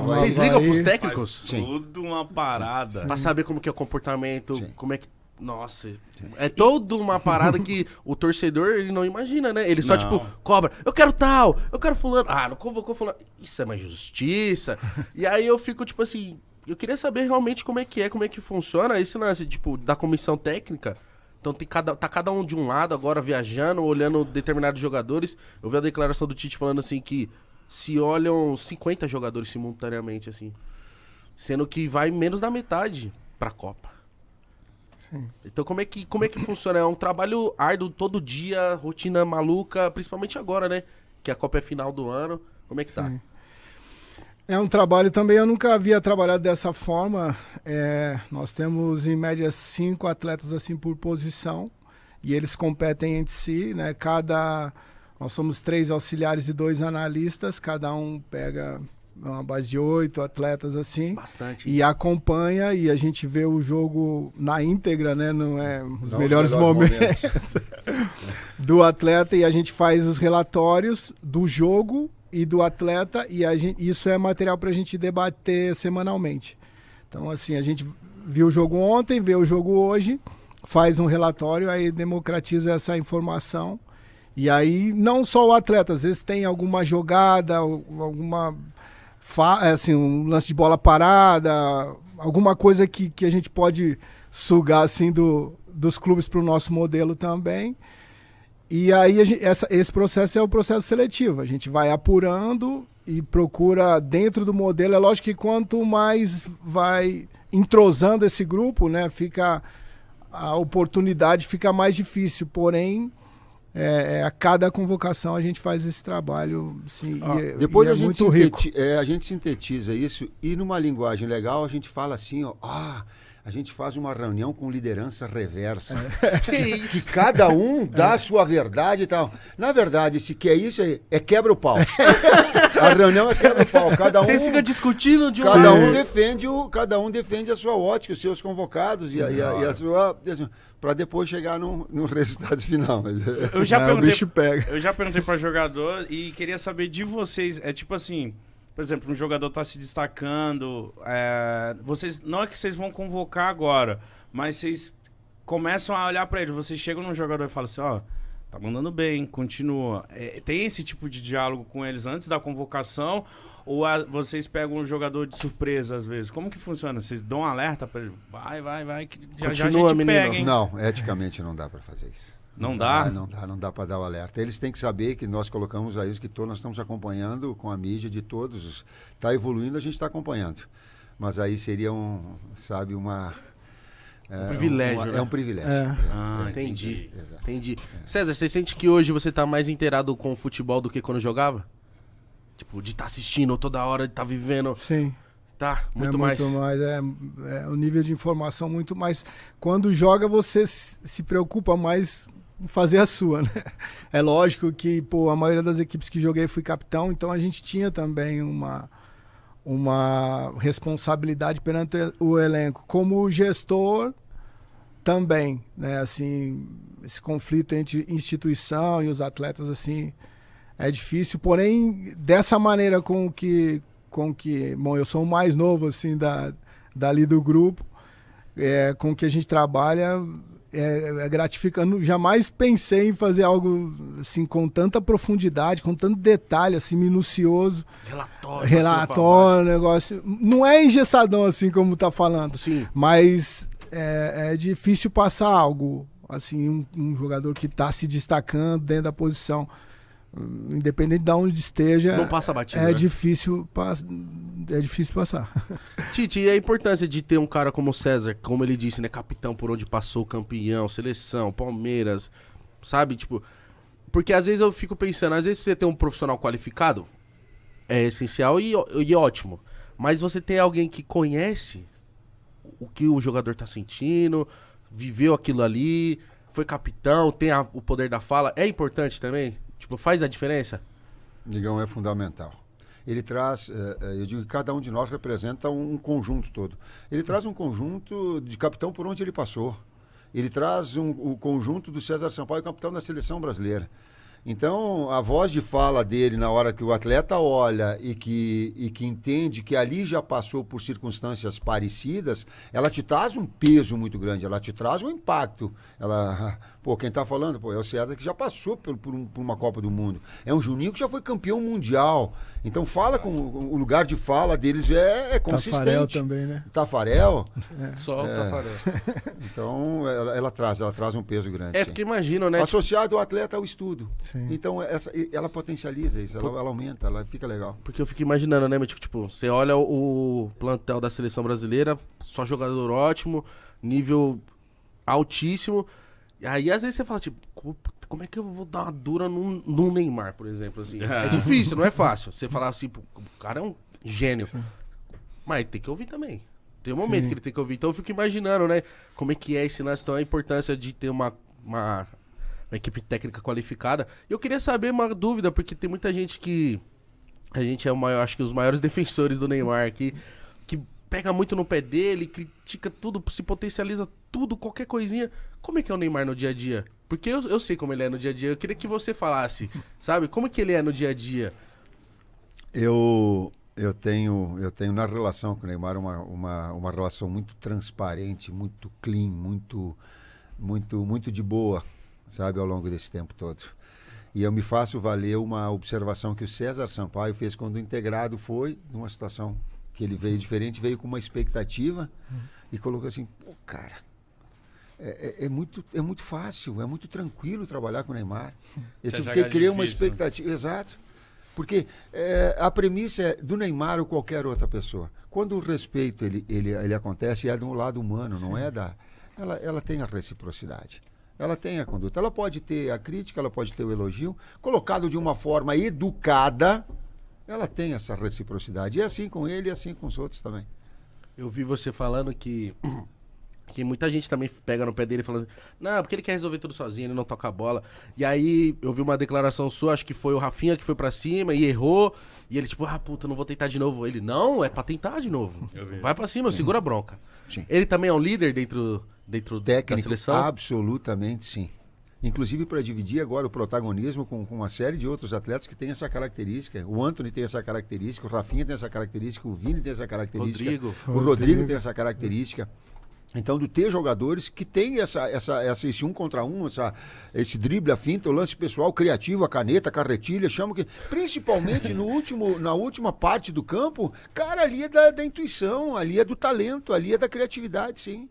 Vocês ligam pros técnicos? Sim. Tudo uma parada. Pra saber como que é o comportamento, Sim. como é que... Nossa, é toda uma parada que o torcedor, ele não imagina, né? Ele só, Não. tipo, cobra, eu quero tal, eu quero fulano. Ah, não convocou fulano. Isso é uma injustiça. E aí eu fico, tipo assim, eu queria saber realmente como é que funciona esse lance, tipo, da comissão técnica. Então tá cada um de um lado agora viajando, olhando determinados jogadores. Eu vi a declaração do Tite falando assim que se olham 50 jogadores simultaneamente, assim. Sendo que vai menos da metade pra Copa. Sim. Então como é que funciona? É um trabalho árduo todo dia, rotina maluca, principalmente agora, né? Que a Copa é final do ano. Como é que tá? Sim. É um trabalho também, eu nunca havia trabalhado dessa forma. Nós temos em média 5 atletas assim por posição e eles competem entre si, né? Nós somos 3 auxiliares e 2 analistas, cada um pega uma base de 8 atletas assim. Bastante. E acompanha e a gente vê o jogo na íntegra, né? Não é os Não, melhores momentos do atleta e a gente faz os relatórios do jogo e do atleta e isso é material para a gente debater semanalmente. Então, assim, a gente viu o jogo ontem, vê o jogo hoje, faz um relatório, aí democratiza essa informação. E aí, não só o atleta, às vezes tem alguma jogada, alguma... assim, um lance de bola parada, alguma coisa que a gente pode sugar assim, dos clubes para o nosso modelo também. E aí esse processo é o processo seletivo. A gente vai apurando e procura dentro do modelo. É lógico que quanto mais vai entrosando esse grupo, né, a oportunidade fica mais difícil. Porém, a cada convocação a gente faz esse trabalho, assim, depois e é muito rico. a gente sintetiza isso e numa linguagem legal a gente fala assim, ó, a gente faz uma reunião com liderança reversa. Que cada um dá a sua verdade e tal. Na verdade, se quer isso, é quebra o pau. A reunião é quebra o pau. Vocês ficam discutindo de cada um defende a sua ótica, os seus convocados e a sua... para depois chegar no resultado final. Eu já o bicho pega. Eu já perguntei para jogador e queria saber de vocês. É tipo assim, por exemplo, um jogador tá se destacando. Vocês não é que vocês vão convocar agora, mas vocês começam a olhar para ele. Vocês chegam num jogador e falam assim, ó, tá mandando bem, continua. Tem esse tipo de diálogo com eles antes da convocação? Ou vocês pegam um jogador de surpresa às vezes? Como que funciona? Vocês dão um alerta pra ele? Vai, que já a gente pega, hein? Não, eticamente não dá para fazer isso. Não dá? Não dá para dar o alerta. Eles têm que saber que nós colocamos aí os que nós estamos acompanhando com a mídia de todos. Está evoluindo, a gente está acompanhando. Mas aí seria um privilégio, né? É um privilégio. Entendi. Exato. Entendi. César, você sente que hoje você tá mais inteirado com o futebol do que quando jogava? Tipo, de estar assistindo toda hora, de estar vivendo. Sim. Tá, muito mais. O nível de informação muito mais. Quando joga, você se preocupa mais em fazer a sua, né? É lógico que, a maioria das equipes que joguei fui capitão, então a gente tinha também uma responsabilidade perante o elenco. Como gestor, também, né? Assim, esse conflito entre instituição e os atletas, assim, é difícil. Porém, dessa maneira com que bom, eu sou o mais novo, assim, dali do grupo, com que a gente trabalha, é gratificante. Jamais pensei em fazer algo, assim, com tanta profundidade, com tanto detalhe, assim, minucioso. Relatório, negócio. Não é engessadão, assim, como tá falando. Sim. Mas é difícil passar algo, assim, um jogador que tá se destacando dentro da posição. Independente de onde esteja, não passa batido, é né? difícil passar. Tite, e a importância de ter um cara como o César, como ele disse, né? Capitão por onde passou, campeão, seleção, Palmeiras, sabe? Tipo, porque às vezes eu fico pensando, às vezes você tem um profissional qualificado, é essencial e ótimo. Mas você tem alguém que conhece o que o jogador tá sentindo, viveu aquilo ali, foi capitão, tem o poder da fala, é importante também? Tipo, faz a diferença? Digão, é fundamental. Ele traz, eu digo que cada um de nós representa um conjunto todo. Ele traz um conjunto de capitão por onde ele passou. Ele traz o conjunto do César Sampaio, capitão da seleção brasileira. Então, a voz de fala dele, na hora que o atleta olha e que entende que ali já passou por circunstâncias parecidas, ela te traz um peso muito grande, ela te traz um impacto. Quem tá falando, é o César que já passou por uma Copa do Mundo. É um Juninho que já foi campeão mundial. Então, fala com o lugar de fala deles é consistente. Tafarel também, né? Tafarel. Só o Tafarel. Então, ela traz um peso grande. É, sim. porque imagina, né? Associado ao atleta ao estudo. Sim. Então, ela potencializa isso, ela aumenta, ela fica legal. Porque eu fico imaginando, né, tipo, você olha o plantel da seleção brasileira, só jogador ótimo, nível altíssimo. E aí, às vezes, você fala, tipo, como é que eu vou dar uma dura num Neymar, por exemplo, assim? É difícil, não é fácil. Você falar assim, pô, o cara é um gênio. Sim. Mas ele tem que ouvir também. Tem um momento que ele tem que ouvir. Então eu fico imaginando, né, como é que é esse lance, então a importância de ter uma equipe técnica qualificada. E eu queria saber uma dúvida, porque tem muita gente que... A gente é acho que os maiores defensores do Neymar aqui, que pega muito no pé dele, critica tudo, se potencializa tudo, qualquer coisinha. Como é que é o Neymar no dia a dia? Porque eu sei como ele é no dia a dia. Eu queria que você falasse, sabe? Como é que ele é no dia a dia? Eu tenho na relação com o Neymar uma relação muito transparente, muito clean, muito de boa, sabe, ao longo desse tempo todo. E eu me faço valer uma observação que o César Sampaio fez quando o Integrado foi numa situação que ele veio diferente, veio com uma expectativa e colocou assim, pô, cara, é muito fácil, é muito tranquilo trabalhar com o Neymar. Porque cria uma expectativa, exato. Porque a premissa é do Neymar ou qualquer outra pessoa. Quando o respeito ele acontece, é do lado humano, não é da... Ela tem a reciprocidade. Ela tem a conduta. Ela pode ter a crítica, ela pode ter o elogio. Colocado de uma forma educada, ela tem essa reciprocidade. E é assim com ele e assim com os outros também. Eu vi você falando que muita gente também pega no pé dele falando, não, porque ele quer resolver tudo sozinho, ele não toca a bola. E aí eu vi uma declaração sua, acho que foi o Rafinha que foi pra cima e errou. E ele tipo, puta, não vou tentar de novo. Ele, não, é pra tentar de novo. Vai pra cima, segura a bronca. Sim. Ele também é um líder dentro técnico, da seleção? Absolutamente sim. Inclusive para dividir agora o protagonismo com uma série de outros atletas que têm essa característica. O Antony tem essa característica, o Rafinha tem essa característica, o Vini tem essa característica, o Rodrigo tem essa característica. Então, de ter jogadores que têm esse 1 contra 1, esse drible, a finta, o lance pessoal, criativo, a caneta, a carretilha, chama que... Principalmente na última parte do campo, cara, ali é da intuição, ali é do talento, ali é da criatividade, sim.